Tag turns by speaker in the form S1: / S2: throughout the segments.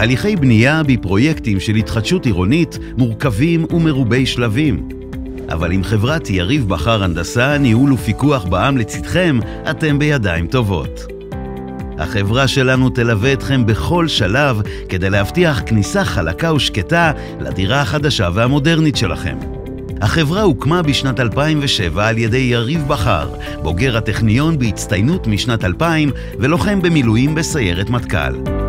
S1: תהליכי בנייה בפרויקטים של התחדשות עירונית מורכבים ומרובי שלבים. אבל עם חברת יריב בכר הנדסה, ניהול ופיקוח בע"מ לצדכם, אתם בידיים טובות. החברה שלנו תלווה אתכם בכל שלב כדי להבטיח כניסה חלקה ושקטה לדירה החדשה והמודרנית שלכם. החברה הוקמה בשנת 2007 על ידי יריב בכר, בוגר הטכניון בהצטיינות משנת 2000 ולוחם במילואים בסיירת מטכ"ל.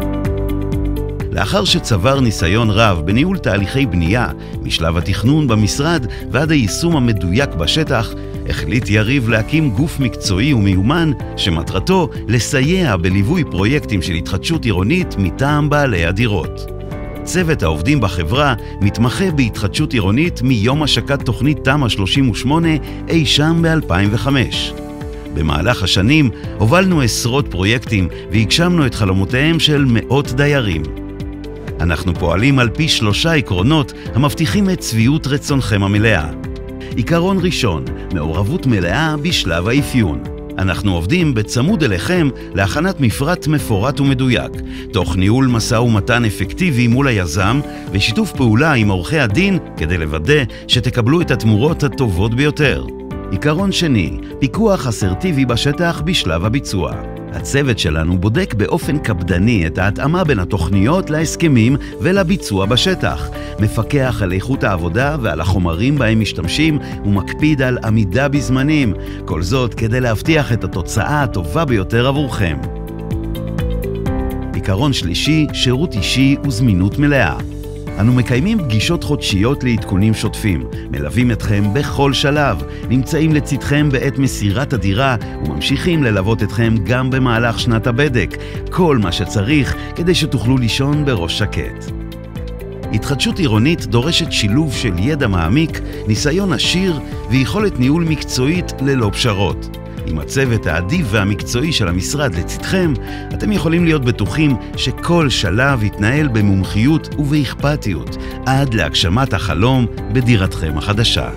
S1: לאחר שצבר ניסיון רב בניהול תהליכי בנייה, משלב התכנון במשרד ועד היישום המדויק בשטח, החליט יריב להקים גוף מקצועי ומיומן שמטרתו לסייע בליווי פרויקטים של התחדשות עירונית מטעם בעלי הדירות. צוות העובדים בחברה מתמחה בהתחדשות עירונית מיום השקת תוכנית תמ"א 38 אי שם ב-2005. במהלך השנים הובלנו עשרות פרויקטים והגשמנו את חלומותיהם של מאות דיירים. אנחנו פועלים על פי 3 עקרונות המבטיחים את שביעות רצונכם המלאה. עיקרון ראשון, מעורבות מלאה בשלב האפיון. אנחנו עובדים בצמוד אליכם להכנת מפרט מפורט ומדויק, תוך ניהול משא ומתן אפקטיבי מול היזם ושיתוף פעולה עם עורכי הדין כדי לוודא שתקבלו את התמורות הטובות ביותר. עיקרון שני, פיקוח אסרטיבי בשטח בשלב הביצוע. הצוות שלנו בודק באופן קפדני את ההתאמה בין התוכניות להסכמים ולביצוע בשטח, מפקח על איכות העבודה ועל החומרים בהם משתמשים ומקפיד על עמידה בזמנים, כל זאת כדי להבטיח את התוצאה הטובה ביותר עבורכם. עיקרון שלישי, שירות אישי וזמינות מלאה. אנו מקיימים פגישות חודשיות לעדכונים שוטפים, מלווים אתכם בכל שלב, נמצאים לצדכם בעת מסירת הדירה וממשיכים ללוות אתכם גם במהלך שנת הבדק, כל מה שצריך כדי שתוכלו לישון בראש שקט. התחדשות עירונית דורשת שילוב של ידע מעמיק, ניסיון עשיר ויכולת ניהול מקצועית ללא פשרות. עם הצוות האדיב והמקצועי של המשרד לצדכם, אתם יכולים להיות בטוחים שכל שלב יתנהל במומחיות ובאכפתיות, עד להגשמת החלום בדירתכם החדשה.